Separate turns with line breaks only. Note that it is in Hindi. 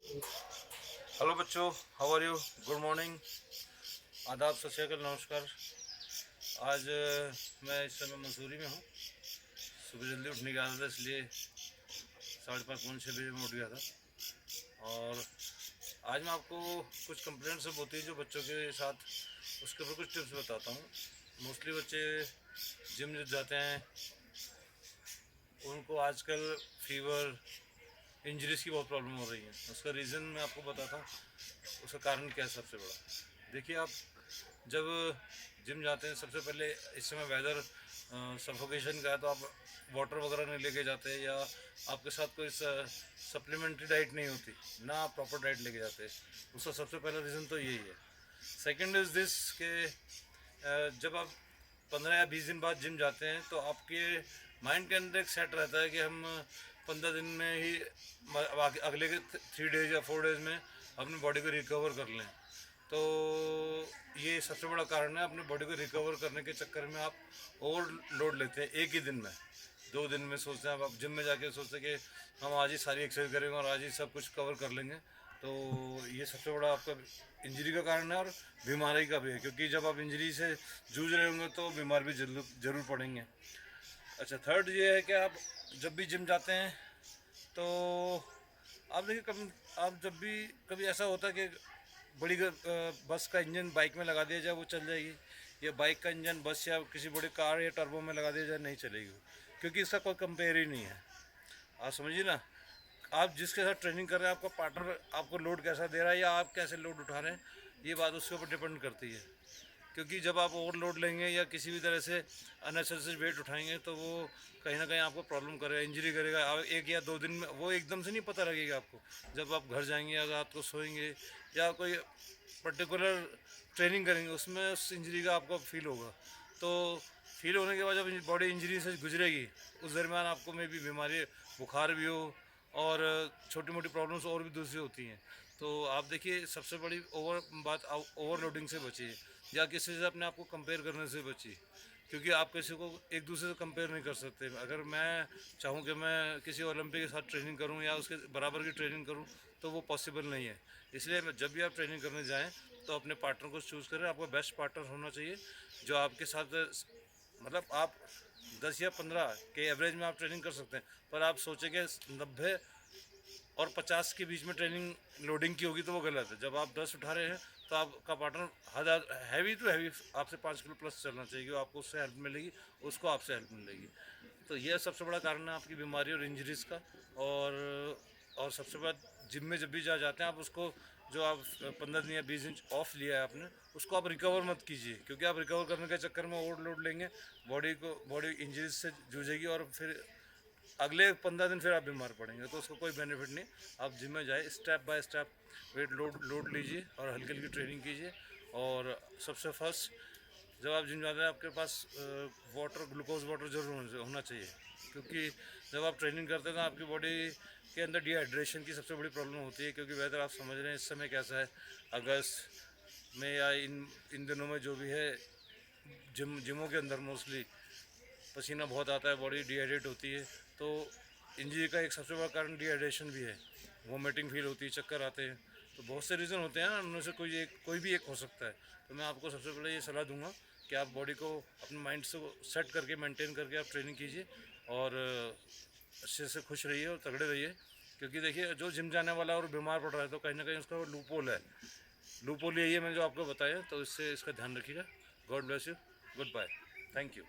हेलो बच्चों, how are you? Good morning, आदाब, सत श्री अकाल, नमस्कार। आज मैं इस समय मसूरी में हूँ। सुबह जल्दी उठने की आदत है, इसलिए 5:30-6 बजे में उठ गया था। और आज मैं आपको कुछ कंप्लेंट सब होती है जो बच्चों के साथ, उसके ऊपर कुछ टिप्स बताता हूँ। मोस्टली बच्चे जिम जब जाते हैं उनको आजकल फीवर, इंजरीज़ की बहुत प्रॉब्लम हो रही है। उसका रीज़न मैं आपको बताता हूँ, उसका कारण क्या है। सबसे बड़ा देखिए, आप जब जिम जाते हैं, सबसे पहले इस समय वेदर सफोकेशन का है, तो आप वाटर वगैरह नहीं लेके जाते, या आपके साथ कोई सप्लीमेंट्री डाइट नहीं होती, ना आप प्रॉपर डाइट लेके जाते। उसका सबसे पहला रीज़न तो यही है। सेकंड इज़ दिस के जब आप 15 या 20 दिन बाद जिम जाते हैं तो आपके माइंड के अंदर एक सेट रहता है कि हम 15 दिन में ही अगले के 3 डेज या 4 डेज में अपनी बॉडी को रिकवर कर लें। तो ये सबसे बड़ा कारण है। अपनी बॉडी को रिकवर करने के चक्कर में आप ओवरलोड लेते हैं एक ही दिन में। 2 दिन में सोचते हैं, आप जिम में जाके सोचते हैं कि हम आज ही सारी एक्सरसाइज करेंगे और आज ही सब कुछ कवर कर लेंगे। तो ये सबसे बड़ा आपका इंजरी का कारण है, और बीमारी का भी है, क्योंकि जब आप इंजरी से जूझ रहे होंगे तो बीमार भी जरूर पड़ेंगे। अच्छा, थर्ड ये है कि आप जब भी जिम जाते हैं तो आप देखिए, कभी आप जब भी कभी ऐसा होता है कि बड़ी बस का इंजन बाइक में लगा दिया जाए, वो चल जाएगी, या बाइक का इंजन बस या किसी बड़ी कार या टर्बो में लगा दिया जाए, नहीं चलेगी, क्योंकि इसका कोई कंपेयर ही नहीं है। आप समझिए ना, आप जिसके साथ ट्रेनिंग कर रहे हैं, आपका पार्टनर आपको लोड कैसा दे रहा है या आप कैसे लोड उठा रहे हैं, ये बात उसके ऊपर डिपेंड करती है। क्योंकि जब आप ओवरलोड लेंगे या किसी भी तरह से अननेसेसरी वेट उठाएंगे तो वो कहीं ना कहीं आपको प्रॉब्लम करेगा, इंजरी करेगा। आप 1 या 2 दिन में वो एकदम से नहीं पता लगेगा आपको। जब आप घर जाएंगे या रात को सोएंगे या कोई पर्टिकुलर ट्रेनिंग करेंगे, उसमें उस इंजरी का आपको फील होगा। तो फील होने के बाद जब बॉडी इंजरी से गुजरेगी, उस दरमियान आपको में भी बीमारी, बुखार भी हो और छोटी मोटी प्रॉब्लम्स और भी दूसरी होती हैं। तो आप देखिए, सबसे बड़ी बात ओवरलोडिंग से बचिए, या किसी से अपने आप को कंपेयर करने से बचिए, क्योंकि आप किसी को एक दूसरे से कंपेयर नहीं कर सकते। अगर मैं चाहूँ कि मैं किसी ओलंपिक के साथ ट्रेनिंग करूँ या उसके बराबर की ट्रेनिंग करूँ, तो वो पॉसिबल नहीं है। इसलिए जब भी आप ट्रेनिंग करने जाएँ तो अपने पार्टनर को चूज़ करें। आपका बेस्ट पार्टनर होना चाहिए जो आपके साथ, मतलब आप 10 या 15 के एवरेज में आप ट्रेनिंग कर सकते हैं, पर आप सोचें कि 90 और 50 के बीच में ट्रेनिंग लोडिंग की होगी, तो वो गलत है। जब आप 10 उठा रहे हैं तो आपका पार्टनर हैवी टू हैवी आपसे 5 किलो प्लस चलना चाहिए, आपको उससे हेल्प मिलेगी, उसको आपसे हेल्प मिलेगी। तो यह सबसे बड़ा कारण है आपकी बीमारी और इंजरीज़ का। और सबसे बड़ा, जिम में जब भी जाते हैं आप, उसको जो आप 15 दिन या 20 दिन ऑफ लिया है आपने, उसको आप रिकवर मत कीजिए, क्योंकि आप रिकवर करने के चक्कर में ओवरलोड लेंगे, बॉडी इंजरीज से जूझेगी और फिर अगले 15 दिन फिर आप बीमार पड़ेंगे। तो उसका कोई बेनिफिट नहीं। आप जिम में जाए, step by step weight load लीजिए और हल्की हल्की ट्रेनिंग कीजिए। और सबसे फर्स्ट, जब आप जिम जाते हैं आपके पास ग्लूकोज वाटर जरूर होना चाहिए, क्योंकि जब आप ट्रेनिंग करते हैं तो आपकी बॉडी के अंदर डिहाइड्रेशन की सबसे बड़ी प्रॉब्लम होती है। क्योंकि वेदर आप समझ रहे हैं इस समय कैसा है, अगस्त में या इन दिनों में जो भी है, जिमों के अंदर मोस्टली पसीना बहुत आता है, बॉडी डिहाइड्रेट होती है। तो इंजरी का एक सबसे बड़ा कारण डिहाइड्रेशन भी है, वोमिटिंग फील होती है, चक्कर आते हैं। तो बहुत से रीज़न होते हैं ना, उनमें से कोई भी एक हो सकता है। तो मैं आपको सबसे पहले ये सलाह दूंगा कि आप बॉडी को अपने माइंड से सेट करके, मेंटेन करके आप ट्रेनिंग कीजिए और अच्छे से खुश रहिए और तगड़े रहिए। क्योंकि देखिए, जो जिम जाने वाला और बीमार पड़ रहा है, तो कहीं ना कहीं उसका वो लूपोल है। लूपोल यही है मैंने जो आपको बताया, तो इससे इसका ध्यान रखिएगा। God bless you, good bye, thank you.